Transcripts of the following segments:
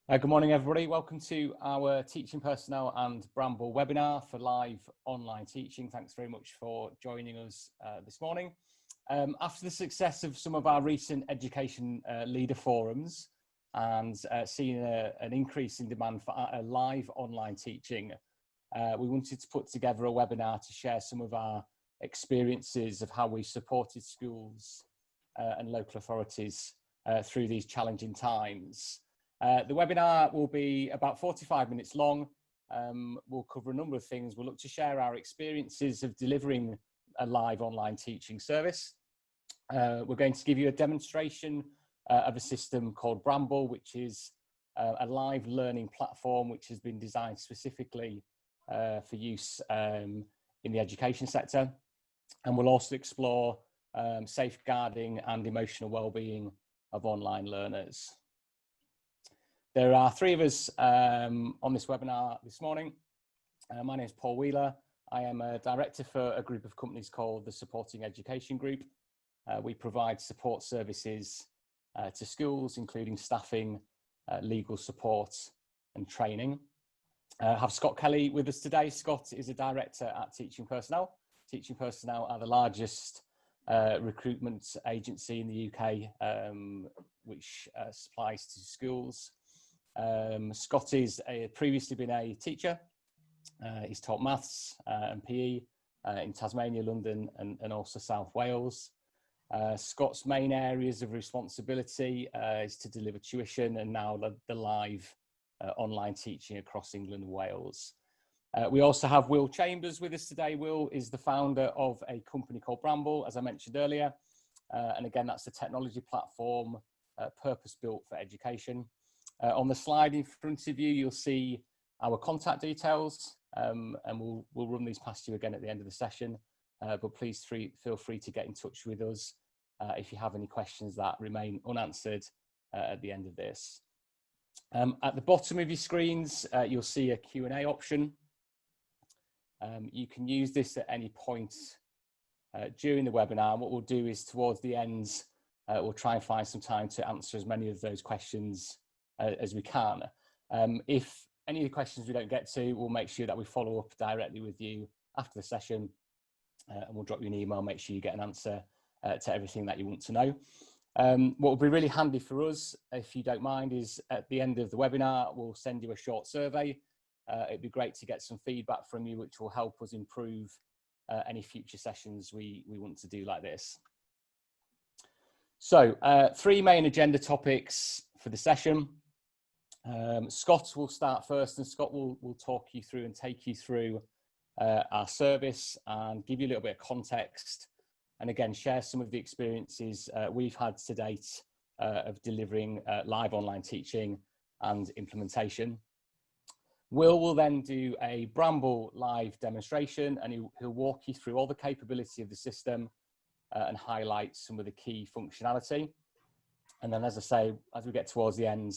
Good morning, everybody. Welcome to our Teaching Personnel and Bramble webinar for live online teaching. Thanks very much for joining us this morning. After the success of some of our recent education leader forums and seeing an increase in demand for live online teaching, we wanted to put together a webinar to share some of our experiences of how we supported schools and local authorities through these challenging times. The webinar will be about 45 minutes long. We'll cover a number of things. We'll look to share our experiences of delivering a live online teaching service. We're going to give you a demonstration of a system called Bramble, which is a live learning platform which has been designed specifically for use in the education sector. And we'll also explore safeguarding and emotional well-being of online learners. There are three of us on this webinar this morning. My name is Paul Wheeler. I am a director for a group of companies called the Supporting Education Group. We provide support services to schools, including staffing, legal support and training. I have Scott Kelly with us today. Scott is a director at Teaching Personnel. Teaching Personnel are the largest recruitment agency in the UK, which supplies to schools. Scott has previously been a teacher. He's taught maths and PE in Tasmania, London and also South Wales. Scott's main areas of responsibility is to deliver tuition and now the live online teaching across England and Wales. We also have Will Chambers with us today. Will is the founder of a company called Bramble, as I mentioned earlier. And again, that's a technology platform purpose-built for education. On the slide in front of you, you'll see our contact details, and we'll run these past you again at the end of the session. But please feel free to get in touch with us if you have any questions that remain unanswered at the end of this. At the bottom of your screens, you'll see a Q&A option. You can use this at any point during the webinar. What we'll do is towards the end, we'll try and find some time to answer as many of those questions as we can. If any of the questions we don't get to, we'll make sure that we follow up directly with you after the session, and we'll drop you an email, make sure you get an answer to everything that you want to know. What will be really handy for us, if you don't mind, is at the end of the webinar, we'll send you a short survey. It'd be great to get some feedback from you, which will help us improve any future sessions we want to do like this. So, three main agenda topics for the session. Scott will start first, and Scott will talk you through and take you through our service and give you a little bit of context, and again share some of the experiences we've had to date of delivering live online teaching and implementation. Will then do a Bramble live demonstration, and he'll walk you through all the capability of the system and highlight some of the key functionality. And then, as I say, as we get towards the end,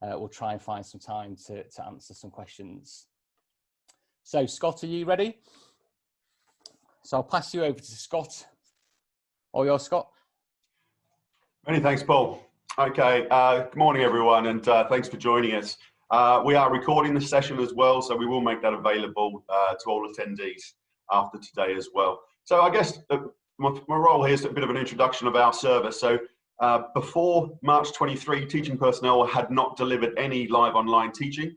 we'll try and find some time to answer some questions. So, Scott, are you ready? So I'll pass you over to Scott. All yours, Scott. Many thanks, Paul. Okay, good morning, everyone, and thanks for joining us. We are recording this session as well, so we will make that available to all attendees after today as well. So I guess my role here is a bit of an introduction of our service. So before March 23, Teaching Personnel had not delivered any live online teaching,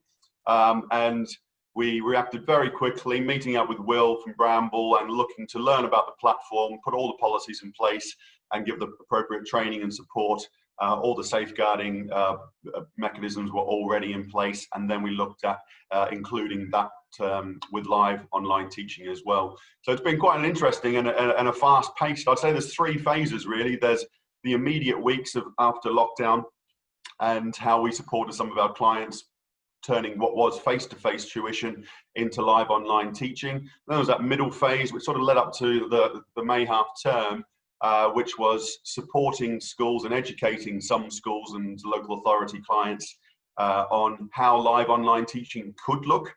and we reacted very quickly, meeting up with Will from Bramble and looking to learn about the platform, put all the policies in place and give the appropriate training and support. All the safeguarding mechanisms were already in place, and then we looked at including that with live online teaching as well. So it's been quite an interesting and a fast-paced. I'd say there's three phases really. There's the immediate weeks of after lockdown and how we supported some of our clients turning what was face-to-face tuition into live online teaching. Then there was that middle phase which sort of led up to the May half term, which was supporting schools and educating some schools and local authority clients on how live online teaching could look,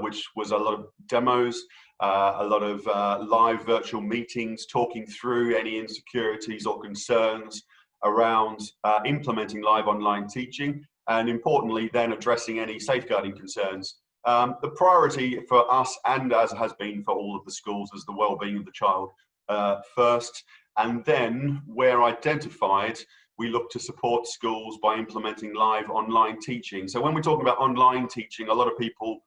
which was a lot of demos, a lot of live virtual meetings, talking through any insecurities or concerns around implementing live online teaching, and importantly then addressing any safeguarding concerns. The priority for us, and as has been for all of the schools, is the well-being of the child first, and then where identified, we look to support schools by implementing live online teaching. So when we're talking about online teaching, a lot of people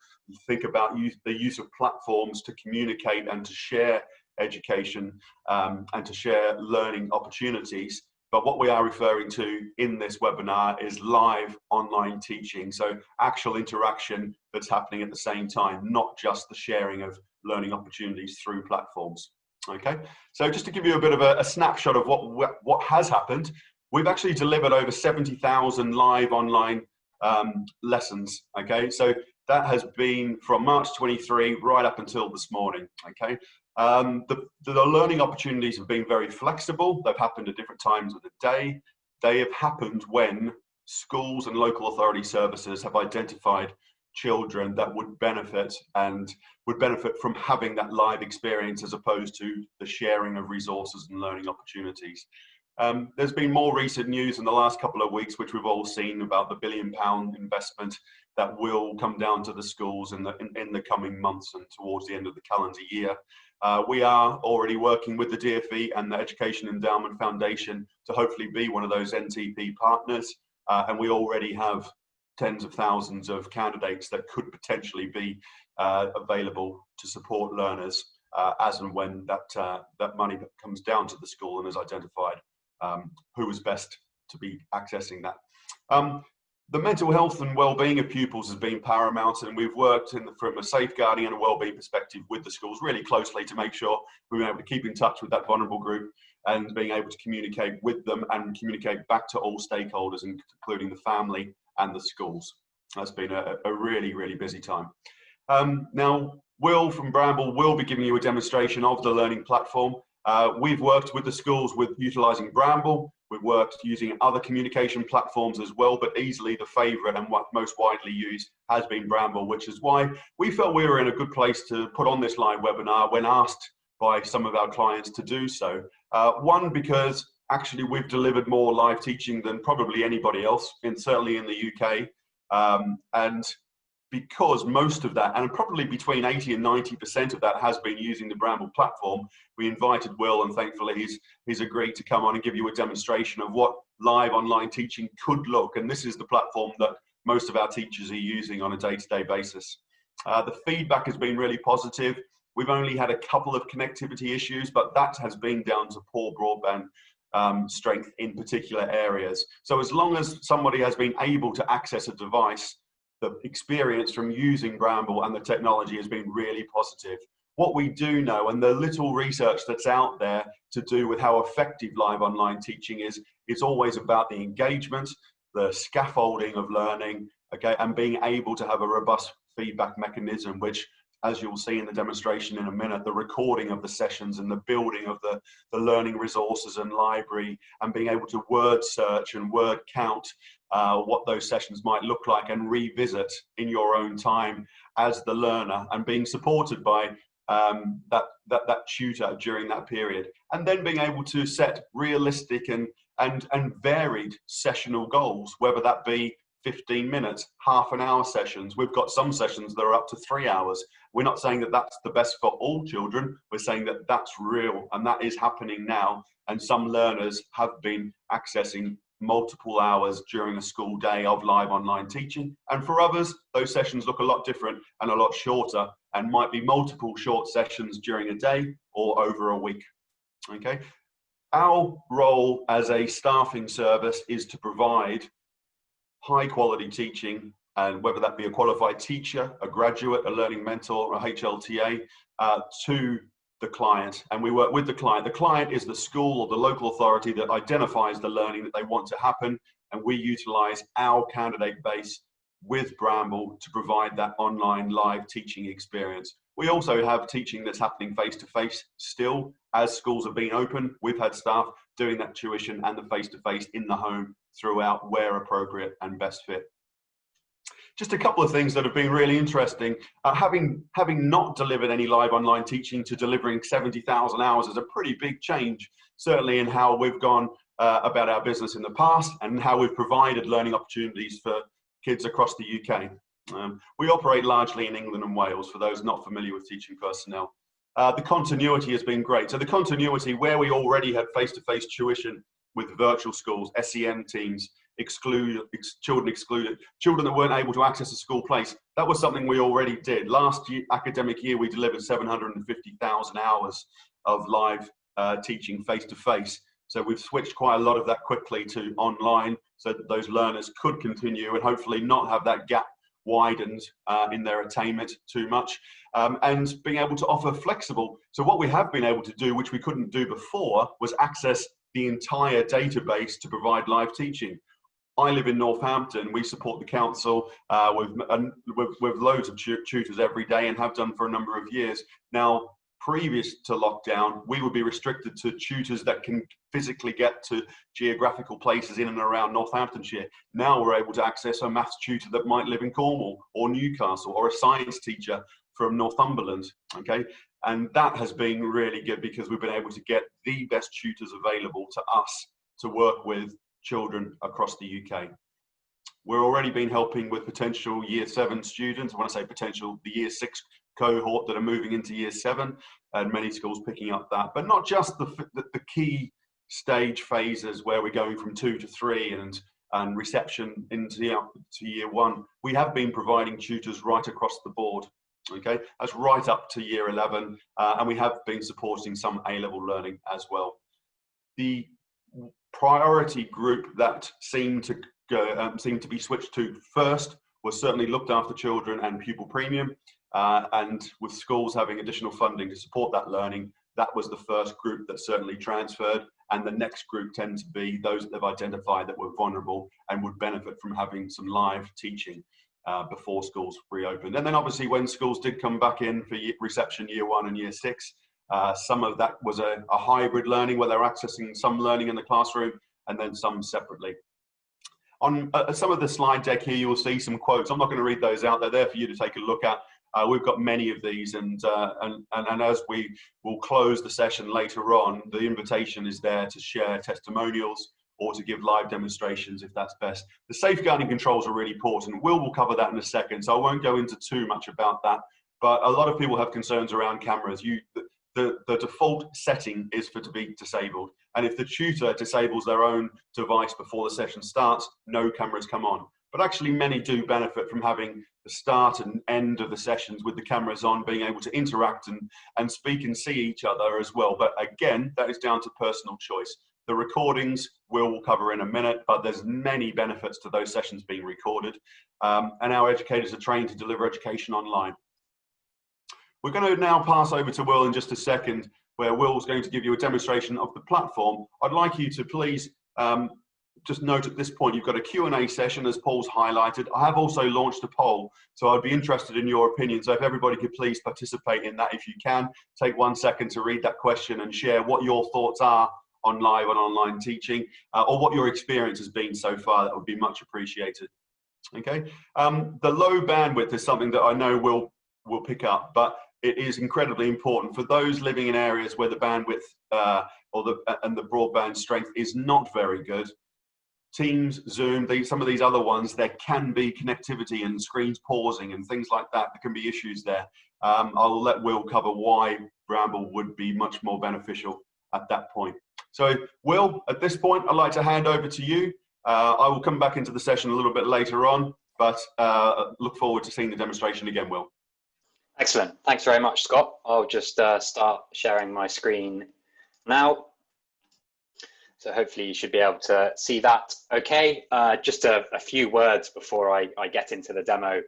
think about the use of platforms to communicate and to share education and to share learning opportunities. But what we are referring to in this webinar is live online teaching. So actual interaction that's happening at the same time, not just the sharing of learning opportunities through platforms. Okay, so just to give you a bit of a snapshot of what has happened, we've actually delivered over 70,000 live online lessons. Okay, so that has been from March 23 right up until this morning. Okay, the learning opportunities have been very flexible. They've happened at different times of the day. They have happened when schools and local authority services have identified children that would benefit from having that live experience as opposed to the sharing of resources and learning opportunities. There's been more recent news in the last couple of weeks, which we've all seen, about the £1 billion investment that will come down to the schools in the coming months and towards the end of the calendar year. We are already working with the DfE and the Education Endowment Foundation to hopefully be one of those NTP partners, and we already have tens of thousands of candidates that could potentially be available to support learners as and when that money comes down to the school and is identified who is best to be accessing that. The mental health and well-being of pupils has been paramount, and we've worked from a safeguarding and a well-being perspective with the schools really closely to make sure we've been able to keep in touch with that vulnerable group and being able to communicate with them and communicate back to all stakeholders, including the family and the schools. That's been a really, really busy time. Now, Will from Bramble will be giving you a demonstration of the learning platform. We've worked with the schools with utilising Bramble. We've worked using other communication platforms as well, but easily the favourite and what most widely used has been Bramble, which is why we felt we were in a good place to put on this live webinar when asked by some of our clients to do so. One, because actually we've delivered more live teaching than probably anybody else, certainly in the UK. And because most of that, and probably between 80 and 90% of that, has been using the Bramble platform, we invited Will, and thankfully he's agreed to come on and give you a demonstration of what live online teaching could look. And this is the platform that most of our teachers are using on a day-to-day basis. The feedback has been really positive. We've only had a couple of connectivity issues, but that has been down to poor broadband strength in particular areas. So as long as somebody has been able to access a device, the experience from using Bramble and the technology has been really positive. What we do know, and the little research that's out there to do with how effective live online teaching is, it's always about the engagement, the scaffolding of learning, okay, and being able to have a robust feedback mechanism, which, as you'll see in the demonstration in a minute, the recording of the sessions and the building of the learning resources and library, and being able to word search and word count what those sessions might look like and revisit in your own time as the learner, and being supported by that tutor during that period, and then being able to set realistic and varied sessional goals, whether that be 15 minutes, half an hour sessions. We've got some sessions that are up to 3 hours. We're not saying that that's the best for all children. We're saying that that's real, and that is happening now. And some learners have been accessing multiple hours during a school day of live online teaching. And for others, those sessions look a lot different and a lot shorter, and might be multiple short sessions during a day or over a week. Okay. Our role as a staffing service is to provide high quality teaching, and whether that be a qualified teacher, a graduate, a learning mentor, or a HLTA, to the client. And we work with the client. The client is the school or the local authority that identifies the learning that they want to happen, and we utilize our candidate base with Bramble to provide that online live teaching experience. We also have teaching that's happening face-to-face still. As schools have been open, we've had staff doing that tuition and the face-to-face in the home throughout where appropriate and best fit. Just a couple of things that have been really interesting. Having not delivered any live online teaching to delivering 70,000 hours is a pretty big change, certainly in how we've gone about our business in the past and how we've provided learning opportunities for kids across the UK. We operate largely in England and Wales, for those not familiar with teaching personnel. The continuity has been great. So the continuity where we already had face-to-face tuition with virtual schools, SEN teams, children excluded, children that weren't able to access a school place, that was something we already did. Last year, academic year, we delivered 750,000 hours of live teaching face-to-face. So we've switched quite a lot of that quickly to online so that those learners could continue and hopefully not have that gap widened in their attainment too much, and being able to offer flexible. So what we have been able to do, which we couldn't do before, was access the entire database to provide live teaching. I live in Northampton. We support the council with loads of tutors every day and have done for a number of years. Now, previous to lockdown, we would be restricted to tutors that can physically get to geographical places in and around Northamptonshire. Now we're able to access a maths tutor that might live in Cornwall or Newcastle, or a science teacher from Northumberland, okay? And that has been really good because we've been able to get the best tutors available to us to work with children across the UK. We're already been helping with potential Year 7 students. When I say potential, the Year 6 cohort that are moving into Year 7, and many schools picking up that. But not just the key stage phases where we're going from 2 to 3 and reception into Year 1. We have been providing tutors right across the board. Okay, that's right up to Year 11, and we have been supporting some A-level learning as well. The priority group that seemed to be switched to first was certainly looked after children and pupil premium, and with schools having additional funding to support that learning, that was the first group that certainly transferred, and the next group tend to be those that they've identified that were vulnerable and would benefit from having some live teaching before schools reopened. And then obviously when schools did come back in for reception Year 1 and Year 6, some of that was a hybrid learning where they're accessing some learning in the classroom and then some separately. On some of the slide deck here, you will see some quotes. I'm not going to read those out. They're there for you to take a look at. We've got many of these, and as we will close the session later on, the invitation is there to share testimonials or to give live demonstrations if that's best. The safeguarding controls are really important. Will cover that in a second, so I won't go into too much about that. But a lot of people have concerns around cameras. The default setting is for to be disabled. And if the tutor disables their own device before the session starts, no cameras come on. But actually many do benefit from having the start and end of the sessions with the cameras on, being able to interact and speak and see each other as well. But again, that is down to personal choice. The recordings we'll cover in a minute, but there's many benefits to those sessions being recorded. And our educators are trained to deliver education online. We're going to now pass over to Will in just a second, where Will's going to give you a demonstration of the platform. I'd like you to please just note at this point, you've got a Q&A session as Paul's highlighted. I have also launched a poll, so I'd be interested in your opinion. So if everybody could please participate in that if you can. Take 1 second to read that question and share what your thoughts are on live and online teaching, or what your experience has been so far. That would be much appreciated. Okay, the low bandwidth is something that I know will pick up, but it is incredibly important for those living in areas where the bandwidth and the broadband strength is not very good. Teams, Zoom, some of these other ones, there can be connectivity and screens pausing and things like that. There can be issues there. I'll let Will cover why Bramble would be much more beneficial at that point. So Will, at this point, I'd like to hand over to you. I will come back into the session a little bit later on, but look forward to seeing the demonstration again, Will. Excellent. Thanks very much, Scott. I'll just start sharing my screen now. So hopefully you should be able to see that okay. Just a few words before I get into the demo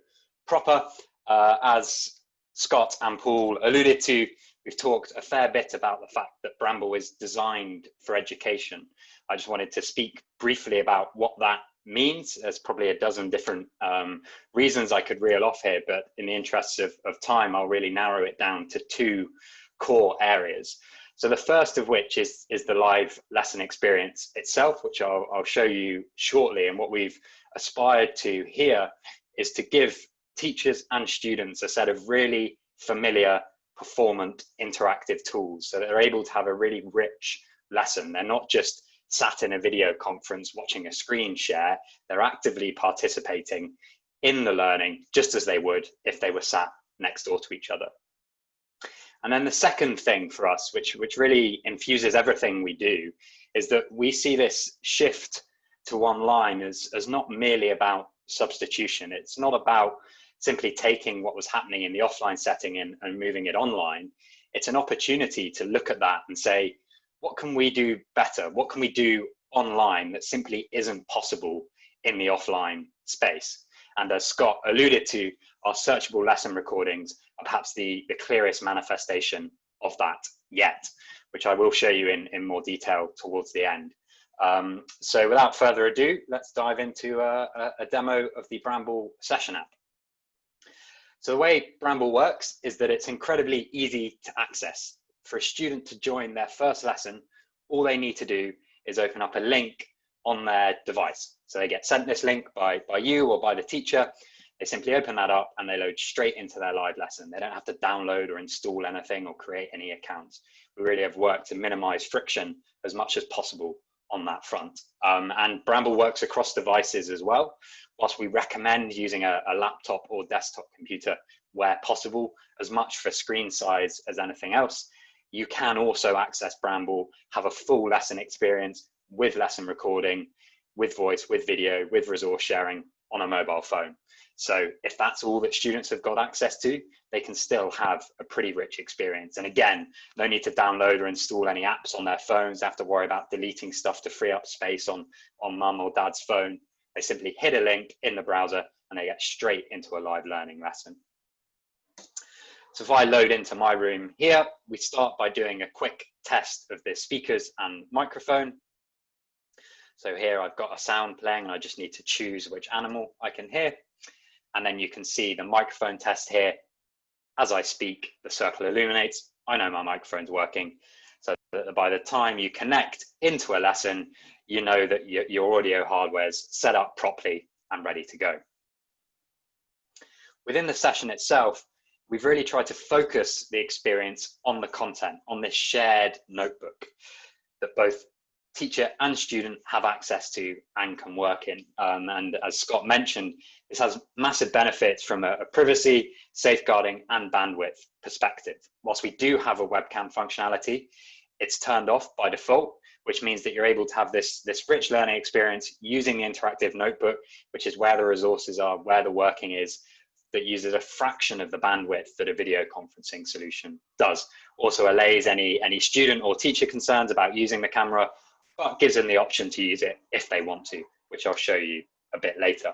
proper. As Scott and Paul alluded to, we've talked a fair bit about the fact that Bramble is designed for education. I just wanted to speak briefly about what that means. There's probably a dozen different reasons I could reel off here, but in the interests of time, I'll really narrow it down to 2 core areas. So the first of which is the live lesson experience itself, which I'll show you shortly. And what we've aspired to here is to give teachers and students a set of really familiar, performant, interactive tools so that they're able to have a really rich lesson. They're not just sat in a video conference watching a screen share. They're actively participating in the learning just as they would if they were sat next door to each other. And then the second thing for us, which really infuses everything we do, is that we see this shift to online as not merely about substitution. It's not about simply taking what was happening in the offline setting and moving it online. It's an opportunity to look at that and say, what can we do better? What can we do online that simply isn't possible in the offline space? And as Scott alluded to, our searchable lesson recordings are perhaps the clearest manifestation of that yet, which I will show you in more detail towards the end. So without further ado, let's dive into a demo of the Bramble session app. So the way Bramble works is that it's incredibly easy to access. For a student to join their first lesson, all they need to do is open up a link on their device. So they get sent this link by you or by the teacher. They simply open that up and they load straight into their live lesson. They don't have to download or install anything or create any accounts. We really have worked to minimize friction as much as possible on that front. And Bramble works across devices as well. Whilst we recommend using a laptop or desktop computer where possible, as much for screen size as anything else, you can also access Bramble, have a full lesson experience with lesson recording, with voice, with video, with resource sharing on a mobile phone. So if that's all that students have got access to, they can still have a pretty rich experience. And again, no need to download or install any apps on their phones. They have to worry about deleting stuff to free up space on mum or dad's phone. They simply hit a link in the browser and they get straight into a live learning lesson. So if I load into my room here, we start by doing a quick test of the speakers and microphone. So here I've got a sound playing and I just need to choose which animal I can hear. And then you can see the microphone test here. As I speak, the circle illuminates. I know my microphone's working. So that by the time you connect into a lesson, you know that your audio hardware's set up properly and ready to go. Within the session itself, we've really tried to focus the experience on the content, on this shared notebook that both teacher and student have access to and can work in. And as Scott mentioned, this has massive benefits from a privacy, safeguarding and bandwidth perspective. Whilst we do have a webcam functionality, it's turned off by default, which means that you're able to have this rich learning experience using the interactive notebook, which is where the resources are, where the working is, that uses a fraction of the bandwidth that a video conferencing solution does. Also allays any student or teacher concerns about using the camera, but gives them the option to use it if they want to, which I'll show you a bit later.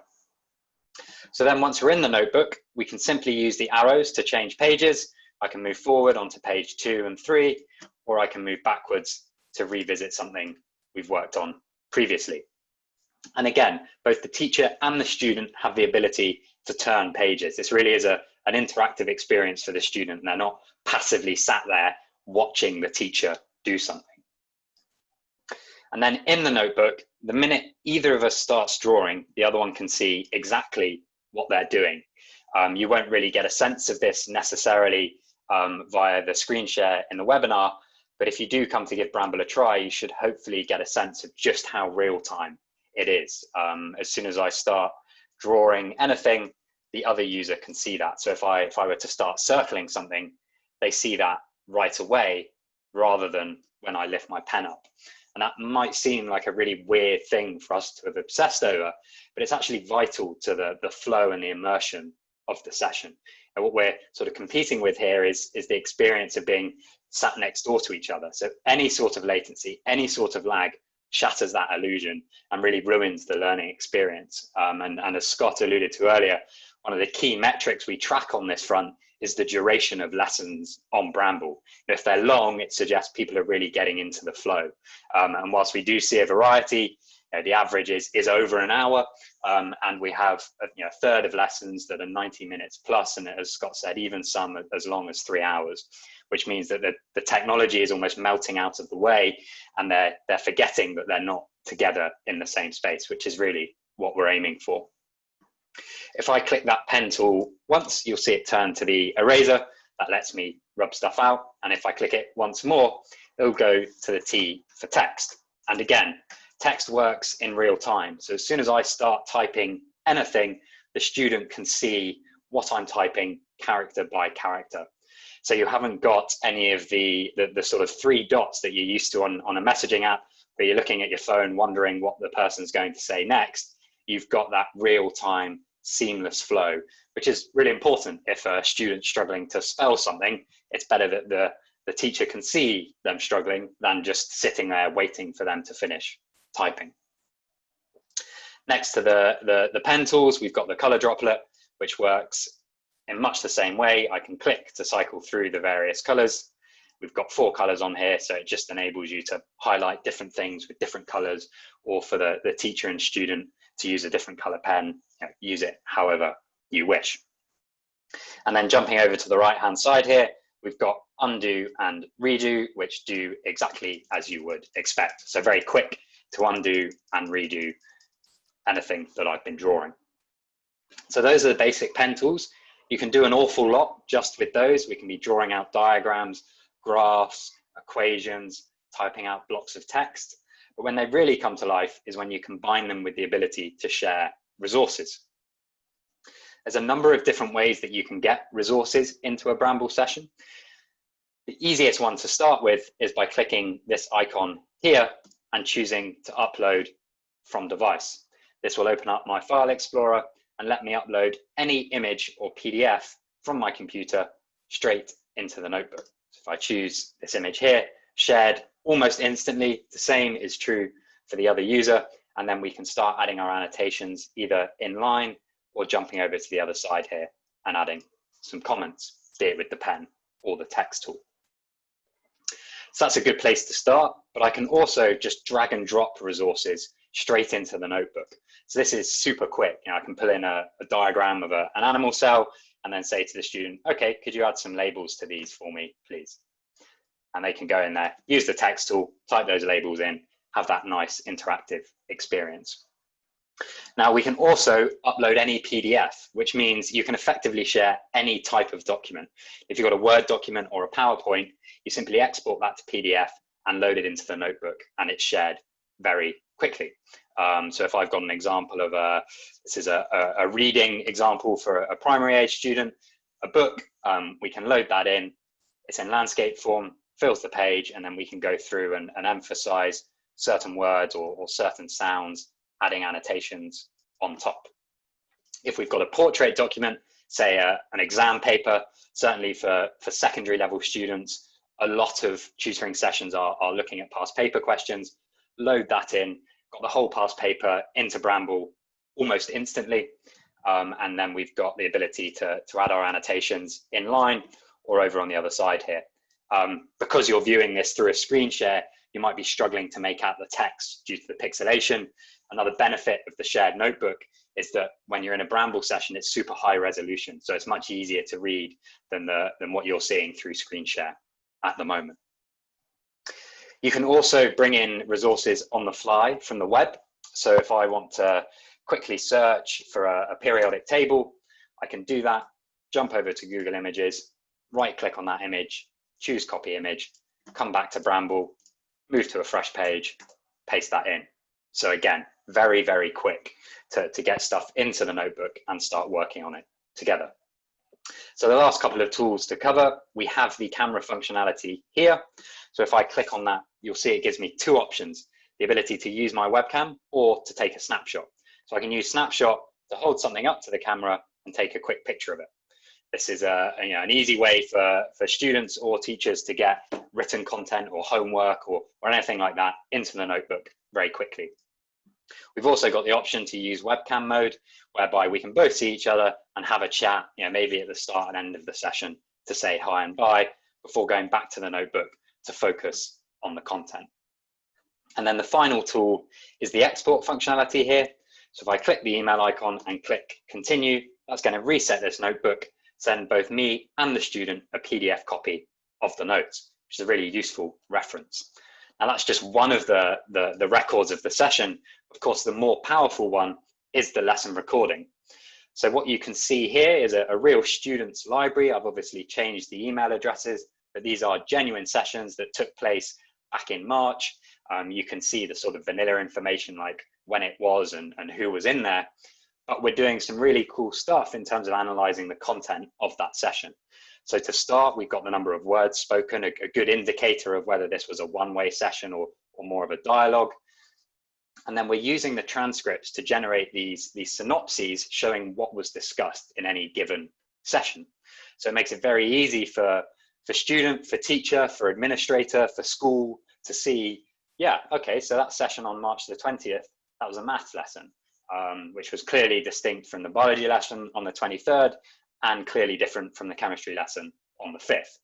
So then once we're in the notebook, we can simply use the arrows to change pages. I can move forward onto page 2 and 3, or I can move backwards to revisit something we've worked on previously. And again, both the teacher and the student have the ability to turn pages. This really is an interactive experience for the student. They're not passively sat there watching the teacher do something. And then in the notebook, the minute either of us starts drawing, the other one can see exactly what they're doing. You won't really get a sense of this necessarily via the screen share in the webinar, but if you do come to give Bramble a try, you should hopefully get a sense of just how real time it is. As soon as I start drawing anything, the other user can see that. So if I were to start circling something, they see that right away rather than when I lift my pen up. And that might seem like a really weird thing for us to have obsessed over, but it's actually vital to the flow and the immersion of the session. And what we're sort of competing with here is the experience of being sat next door to each other. So any sort of latency, any sort of lag shatters that illusion and really ruins the learning experience. And as Scott alluded to earlier, one of the key metrics we track on this front is the duration of lessons on Bramble. If they're long, it suggests people are really getting into the flow. And whilst we do see a variety, the average is over an hour, and we have a third of lessons that are 90 minutes plus, and as Scott said, even some as long as 3 hours, which means that the technology is almost melting out of the way, and they're forgetting that they're not together in the same space, which is really what we're aiming for. If I click that pen tool once, you'll see it turn to the eraser. That lets me rub stuff out. And if I click it once more, it'll go to the T for text. And again, text works in real time. So as soon as I start typing anything, the student can see what I'm typing character by character. So you haven't got any of the sort of 3 dots that you're used to on a messaging app, where you're looking at your phone wondering what the person's going to say next. You've got that real-time seamless flow, which is really important. If a student's struggling to spell something, it's better that the teacher can see them struggling than just sitting there waiting for them to finish typing. Next to the pen tools, we've got the color droplet, which works in much the same way. I can click to cycle through the various colors. We've got 4 colors on here, so it just enables you to highlight different things with different colors, or for the teacher and student to use a different color pen, use it however you wish. And then jumping over to the right-hand side here, we've got undo and redo, which do exactly as you would expect. So very quick to undo and redo anything that I've been drawing. So those are the basic pen tools. You can do an awful lot just with those. We can be drawing out diagrams, graphs, equations, typing out blocks of text. But when they really come to life is when you combine them with the ability to share resources. There's a number of different ways that you can get resources into a Bramble session. The easiest one to start with is by clicking this icon here and choosing to upload from device. This will open up my file explorer and let me upload any image or PDF from my computer straight into the notebook. So if I choose this image here, shared almost instantly, the same is true for the other user, and then we can start adding our annotations either in line or jumping over to the other side here and adding some comments, be it with the pen or the text tool. So that's a good place to start, but I can also just drag and drop resources straight into the notebook. So this is super quick. I can pull in a diagram of an animal cell and then say to the student, okay, could you add some labels to these for me, please? And they can go in there, use the text tool, type those labels in, have that nice interactive experience. Now we can also upload any PDF, which means you can effectively share any type of document. If you've got a Word document or a PowerPoint, you simply export that to PDF and load it into the notebook, and it's shared very quickly. So if I've got an example of this is a reading example for a primary age student, a book, we can load that in. It's in landscape form, fills the page, and then we can go through and emphasize certain words or certain sounds, adding annotations on top. If we've got a portrait document, say an exam paper, certainly for secondary level students, a lot of tutoring sessions are looking at past paper questions. Load that in, got the whole past paper into Bramble almost instantly. And then we've got the ability to add our annotations in line or over on the other side here. Because you're viewing this through a screen share, you might be struggling to make out the text due to the pixelation. Another benefit of the shared notebook is that when you're in a Bramble session, it's super high resolution. So it's much easier to read than what you're seeing through screen share at the moment. You can also bring in resources on the fly from the web. So if I want to quickly search for a periodic table, I can do that, jump over to Google Images, right click on that image, choose copy image, come back to Bramble, move to a fresh page, paste that in. So again, very, very quick to get stuff into the notebook and start working on it together. So the last couple of tools to cover, we have the camera functionality here. So if I click on that, you'll see it gives me 2 options, the ability to use my webcam or to take a snapshot. So I can use snapshot to hold something up to the camera and take a quick picture of it. This is an easy way for students or teachers to get written content or homework or anything like that into the notebook very quickly. We've also got the option to use webcam mode, whereby we can both see each other and have a chat, maybe at the start and end of the session to say hi and bye before going back to the notebook to focus on the content. And then the final tool is the export functionality here. So if I click the email icon and click continue, that's going to reset this notebook, send both me and the student a PDF copy of the notes, which is a really useful reference. Now that's just one of the records of the session. Of course, the more powerful one is the lesson recording. So what you can see here is a real student's library. I've obviously changed the email addresses, but these are genuine sessions that took place back in March. You can see the sort of vanilla information, like when it was and who was in there. But we're doing some really cool stuff in terms of analyzing the content of that session. So to start, we've got the number of words spoken, a good indicator of whether this was a one-way session or more of a dialogue. And then we're using the transcripts to generate these synopses showing what was discussed in any given session. So it makes it very easy for student, for teacher, for administrator, for school to see, yeah, okay, so that session on March the 20th, that was a maths lesson, which was clearly distinct from the biology lesson on the 23rd and clearly different from the chemistry lesson on the 5th.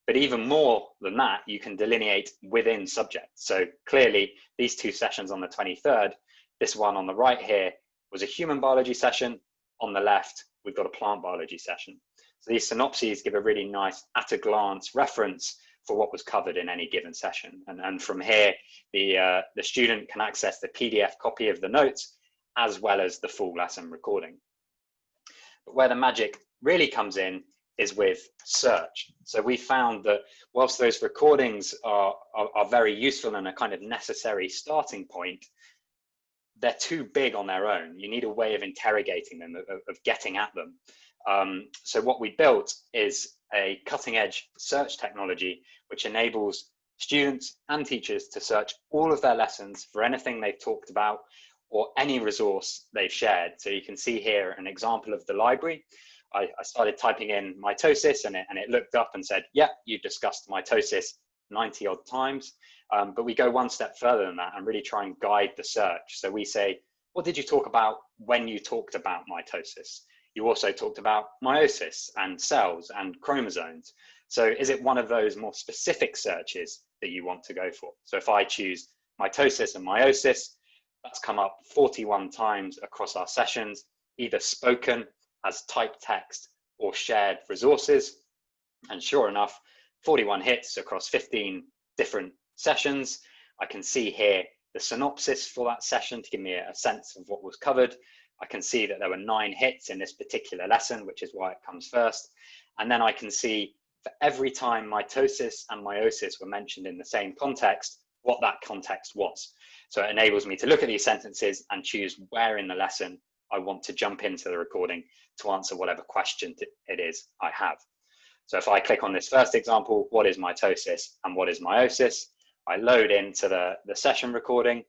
But even more than that, you can delineate within subjects. So clearly these two sessions on the 23rd, this one on the right here was a human biology session. On the left, we've got a plant biology session. So these synopses give a really nice at a glance reference for what was covered in any given session. And from here, the student can access the PDF copy of the notes as well as the full lesson recording. But where the magic really comes in is with search. So we found that whilst those recordings are very useful and a kind of necessary starting point, they're too big on their own. You need a way of interrogating them, of getting at them. So what we built is a cutting edge search technology, which enables students and teachers to search all of their lessons for anything they've talked about or any resource they've shared. So you can see here an example of the library. I started typing in mitosis and it looked up and said, yeah, you've discussed mitosis 90 odd times. But we go one step further than that and really try and guide the search. So we say, what did you talk about when you talked about mitosis? You also talked about meiosis and cells and chromosomes. So is it one of those more specific searches that you want to go for? So if I choose mitosis and meiosis, that's come up 41 times across our sessions, either spoken as typed text or shared resources. And sure enough, 41 hits across 15 different sessions. I can see here the synopsis for that session to give me a sense of what was covered. I can see that there were 9 hits in this particular lesson, which is why it comes first. And then I can see for every time mitosis and meiosis were mentioned in the same context, what that context was. So it enables me to look at these sentences and choose where in the lesson I want to jump into the recording to answer whatever question it is I have. So if I click on this first example, what is mitosis and what is meiosis? I load into the session recording.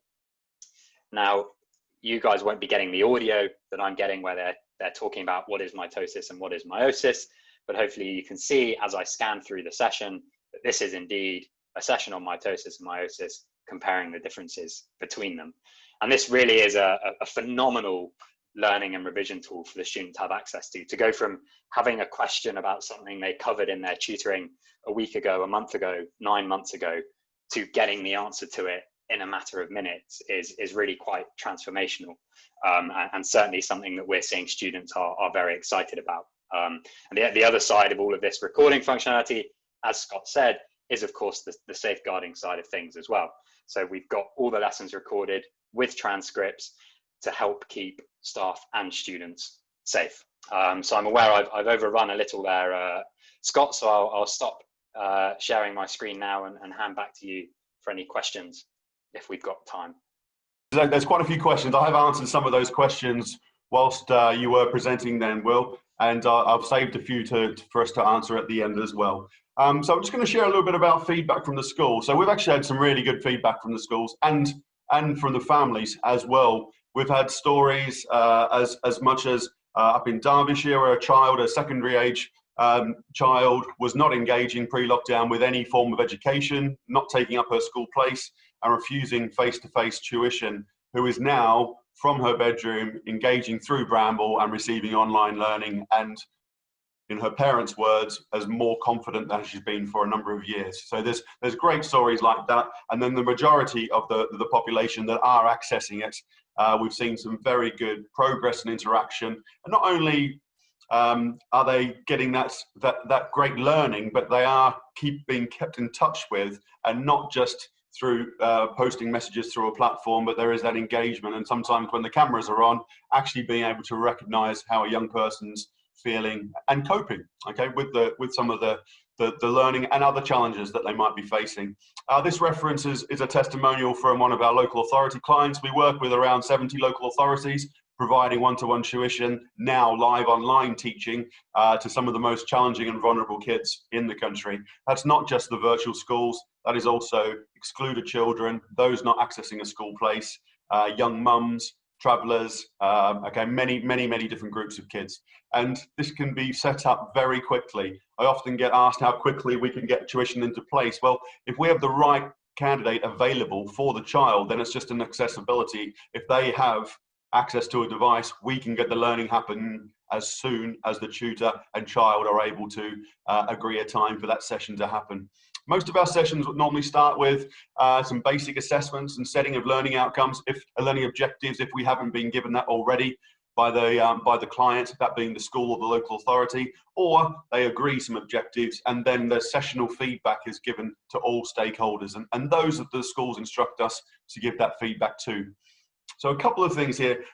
Now, you guys won't be getting the audio that I'm getting where they're talking about what is mitosis and what is meiosis, but hopefully you can see as I scan through the session that this is indeed a session on mitosis and meiosis, comparing the differences between them. And this really is a phenomenal learning and revision tool for the student to have access to go from having a question about something they covered in their tutoring a week ago, a month ago, 9 months ago, to getting the answer to it in a matter of minutes is really quite transformational, and certainly something that we're seeing students are very excited about. And the other side of all of this recording functionality, as Scott said, is of course the safeguarding side of things as well. So we've got all the lessons recorded with transcripts to help keep staff and students safe. So I'm aware I've overrun a little there, Scott, so I'll stop sharing my screen now and hand back to you for any questions if we've got time. There's quite a few questions. I have answered some of those questions whilst you were presenting then, Will, and I've saved a few for us to answer at the end as well. So I'm just going to share a little bit about feedback from the school. So we've actually had some really good feedback from the schools and from the families as well. We've had stories as much as up in Derbyshire where a secondary age child was not engaging pre-lockdown with any form of education, not taking up her school place and refusing face-to-face tuition, who is now from her bedroom engaging through Bramble and receiving online learning, and in her parents' words, as more confident than she's been for a number of years. So there's great stories like that. And then the majority of the population that are accessing it, we've seen some very good progress and interaction. And not only are they getting that great learning, but they are being kept in touch with, and not just through posting messages through a platform, but there is that engagement. And sometimes when the cameras are on, actually being able to recognize how a young person's feeling and coping, okay, with some of the the learning and other challenges that they might be facing. This reference is a testimonial from one of our local authority clients. We work with around 70 local authorities, providing one-to-one tuition, now live online teaching to some of the most challenging and vulnerable kids in the country. That's not just the virtual schools, that is also excluded children, those not accessing a school place, young mums, travellers, many different groups of kids. And this can be set up very quickly. I often get asked how quickly we can get tuition into place. Well, if we have the right candidate available for the child, then it's just an accessibility. If they have access to a device, we can get the learning happen as soon as the tutor and child are able to agree a time for that session to happen. Most of our sessions would normally start with some basic assessments and setting of learning outcomes, learning objectives, if we haven't been given that already by the client, that being the school or the local authority, or they agree some objectives, and then the sessional feedback is given to all stakeholders, and those that the schools instruct us to give that feedback to. So a couple of things here.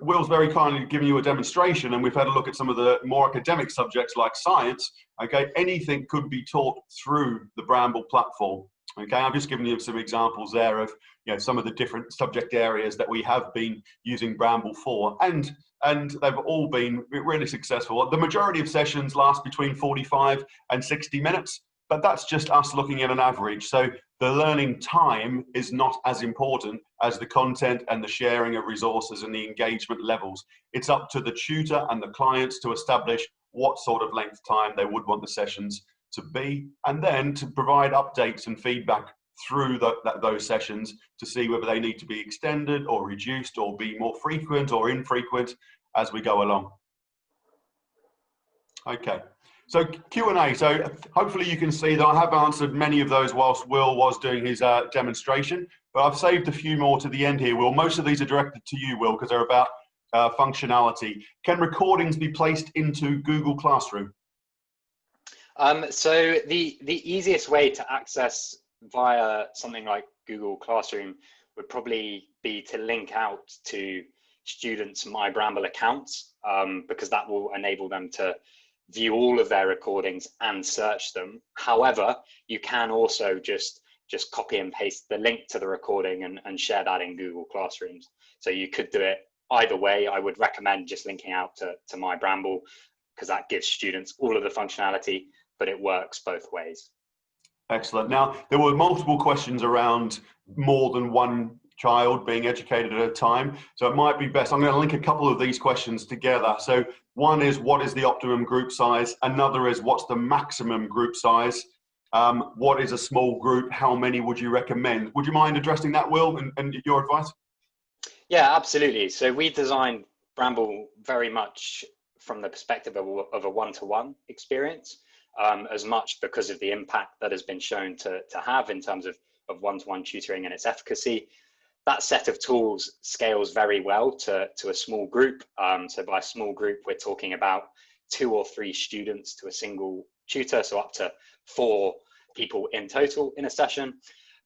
Will's very kindly given you a demonstration, and we've had a look at some of the more academic subjects like science. Okay, anything could be taught through the Bramble platform. Okay, I've just given you some examples there of some of the different subject areas that we have been using Bramble for, and they've all been really successful. The majority of sessions last between 45 and 60 minutes, but that's just us looking at an average. So the learning time is not as important as the content and the sharing of resources and the engagement levels. It's up to the tutor and the clients to establish what sort of length time they would want the sessions to be, and then to provide updates and feedback through those sessions to see whether they need to be extended or reduced or be more frequent or infrequent as we go along. Okay. So Q&A, so hopefully you can see that I have answered many of those whilst Will was doing his demonstration, but I've saved a few more to the end here, Will. Most of these are directed to you, Will, because they're about functionality. Can recordings be placed into Google Classroom? So the easiest way to access via something like Google Classroom would probably be to link out to students' My Bramble accounts, because that will enable them to view all of their recordings and search them. However, you can also just copy and paste the link to the recording and share that in Google Classrooms. So you could do it either way. I would recommend just linking out to My Bramble, because that gives students all of the functionality, but it works both ways. Excellent. Now, there were multiple questions around more than one child being educated at a time. So it might be best, I'm going to link a couple of these questions together. So one is, what is the optimum group size? Another is, what's the maximum group size? What is a small group? How many would you recommend? Would you mind addressing that, Will, and your advice? Yeah, absolutely. So we designed Bramble very much from the perspective of a one-to-one experience, as much because of the impact that has been shown to have in terms of one-to-one tutoring and its efficacy. That set of tools scales very well to a small group. So by small group, we're talking about 2 or 3 students to a single tutor, so up to 4 people in total in a session.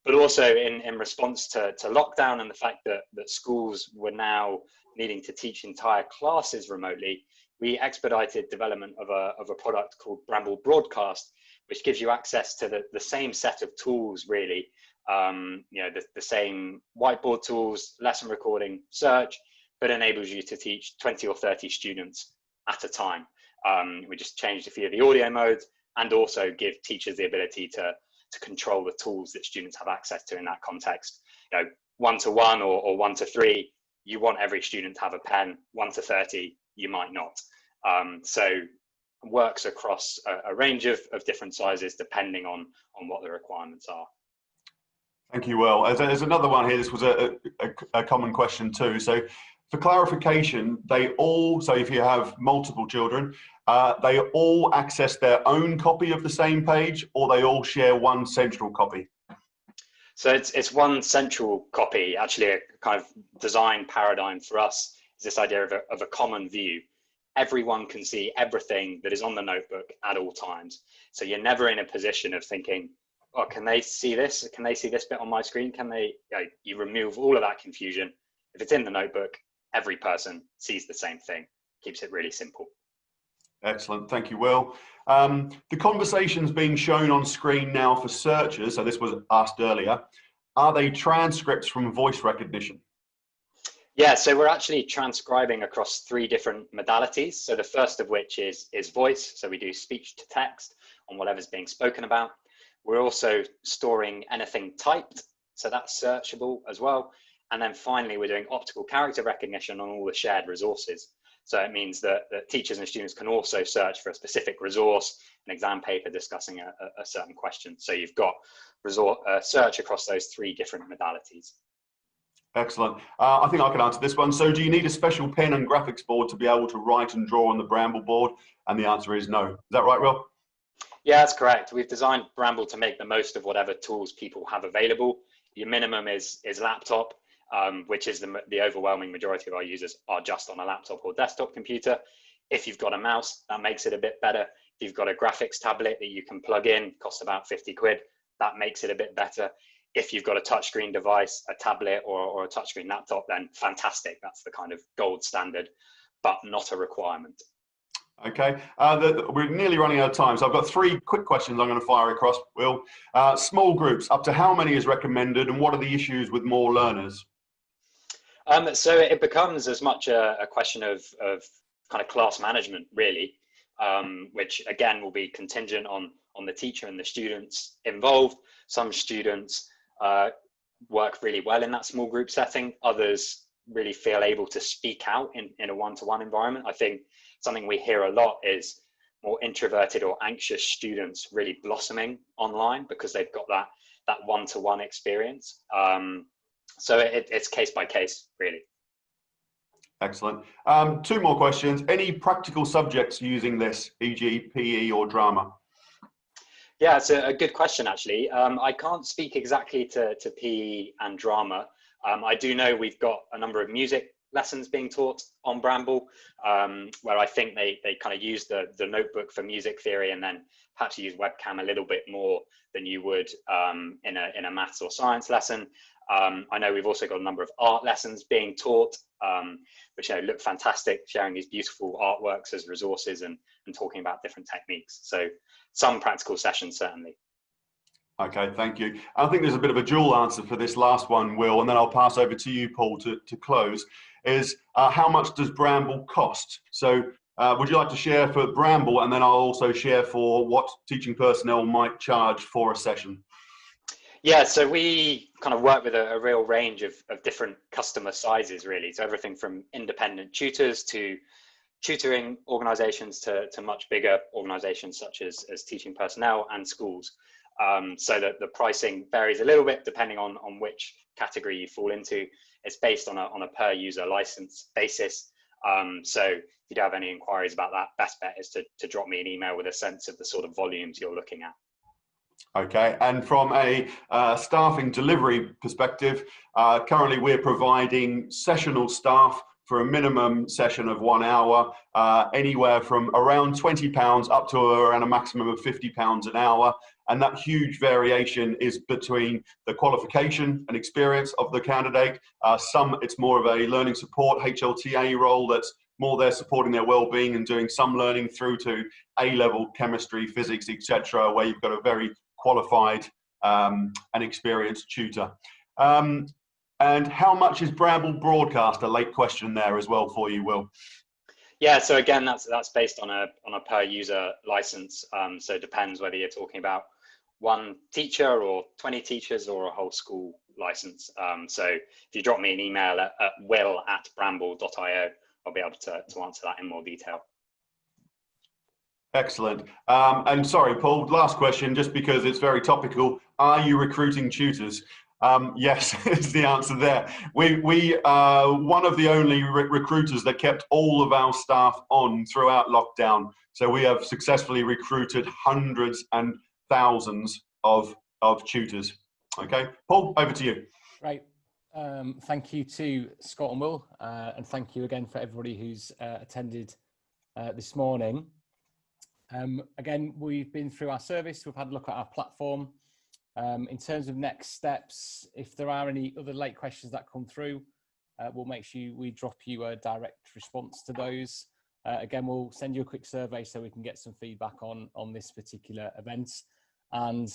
But also in response to lockdown and the fact that schools were now needing to teach entire classes remotely, we expedited development of a product called Bramble Broadcast, which gives you access to the same set of tools, really. The same whiteboard tools, lesson recording, search, but enables you to teach 20 or 30 students at a time. We just changed a few of the audio modes and also give teachers the ability to control the tools that students have access to in that context. 1-to-1 or 1-to-3, you want every student to have a pen. 1-to-30, you might not. So works across a range of different sizes depending on what the requirements are. Thank you, Will. There's another one here. This was a common question too. So for clarification, so if you have multiple children, they all access their own copy of the same page, or they all share one central copy? So it's one central copy. Actually, a kind of design paradigm for us is this idea of a common view. Everyone can see everything that is on the notebook at all times. So you're never in a position of thinking, oh, can they see this? Can they see this bit on my screen? Can they? You remove all of that confusion. If it's in the notebook, every person sees the same thing. Keeps it really simple. Excellent, thank you, Will. The conversations being shown on screen now for searchers, so this was asked earlier, are they transcripts from voice recognition? Yeah, so we're actually transcribing across 3 different modalities. So the first of which is voice. So we do speech to text on whatever's being spoken about. We're also storing anything typed, so that's searchable as well. And then finally, we're doing optical character recognition on all the shared resources. So it means that teachers and students can also search for a specific resource, an exam paper discussing a certain question. So you've got search across those 3 different modalities. Excellent. I think I can answer this one. So do you need a special pen and graphics board to be able to write and draw on the Bramble board? And the answer is no. Is that right, Will? Yeah, that's correct. We've designed Bramble to make the most of whatever tools people have available. Your minimum is laptop, which is the overwhelming majority of our users are just on a laptop or desktop computer. If you've got a mouse, that makes it a bit better. If you've got a graphics tablet that you can plug in, costs about 50 quid, that makes it a bit better. If you've got a touchscreen device, a tablet or a touchscreen laptop, then fantastic. That's the kind of gold standard, but not a requirement. Okay, we're nearly running out of time, so I've got 3 quick questions I'm going to fire across, Will. Small groups, up to how many is recommended, and what are the issues with more learners? So it becomes as much a question of kind of class management, really, which again will be contingent on the teacher and the students involved. Some students work really well in that small group setting. Others really feel able to speak out in a one-to-one environment. I think something we hear a lot is more introverted or anxious students really blossoming online because they've got that one-to-one experience. So it's case by case, really. Excellent. 2 more questions. Any practical subjects using this, e.g. PE or drama? Yeah, it's a good question, actually. I can't speak exactly to PE and drama. I do know we've got a number of music lessons being taught on Bramble, where I think they kind of use the notebook for music theory and then perhaps use webcam a little bit more than you would in a maths or science lesson. I know we've also got a number of art lessons being taught, which look fantastic, sharing these beautiful artworks as resources and talking about different techniques. So some practical sessions, certainly. Okay, thank you. I think there's a bit of a dual answer for this last one, Will, and then I'll pass over to you, Paul, to close, is how much does Bramble cost? So would you like to share for Bramble, and then I'll also share for what teaching personnel might charge for a session? Yeah, so we kind of work with a real range of different customer sizes, really. So everything from independent tutors to tutoring organizations to much bigger organizations such as teaching personnel and schools. So that the pricing varies a little bit depending on which category you fall into. It's based on a per user license basis. So if you do have any inquiries about that, best bet is to drop me an email with a sense of the sort of volumes you're looking at. Okay, and from a staffing delivery perspective, currently we're providing sessional staff for a minimum session of 1 hour, anywhere from around £20 up to around a maximum of £50 an hour. And that huge variation is between the qualification and experience of the candidate. Some, it's more of a learning support HLTA role that's more there supporting their well-being and doing some learning, through to A-level chemistry, physics, etc., where you've got a very qualified and experienced tutor. And how much is Bramble broadcast? A late question there as well for you, Will. Yeah, so again, that's based on a per user license. So it depends whether you're talking about 1 teacher or 20 teachers or a whole school license. So if you drop me an email at will@bramble.io, I'll be able to answer that in more detail. Excellent. And sorry, Paul, last question, just because it's very topical. Are you recruiting tutors? Yes, is the answer there. We are one of the only recruiters that kept all of our staff on throughout lockdown. So we have successfully recruited hundreds and thousands of tutors. Okay, Paul, over to you. Right. Thank you to Scott and Will, and thank you again for everybody who's attended this morning. Again, we've been through our service, we've had a look at our platform. In terms of next steps, if there are any other late questions that come through, we'll make sure we drop you a direct response to those. Again, we'll send you a quick survey so we can get some feedback on this particular event. And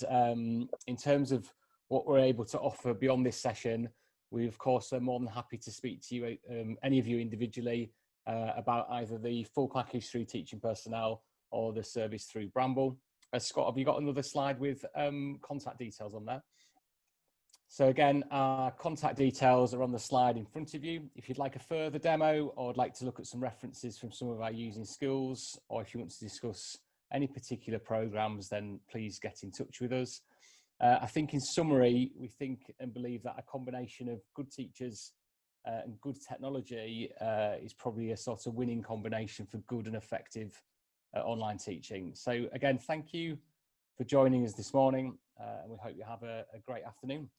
in terms of what we're able to offer beyond this session, we of course are more than happy to speak to you, any of you individually, about either the full package through Teaching Personnel or the service through Bramble. Scott, have you got another slide with contact details on there? So again, our contact details are on the slide in front of you. If you'd like a further demo or would like to look at some references from some of our using schools, or if you want to discuss any particular programs, then please get in touch with us. I think in summary, we think and believe that a combination of good teachers and good technology is probably a sort of winning combination for good and effective online teaching. So again, thank you for joining us this morning, and we hope you have a great afternoon.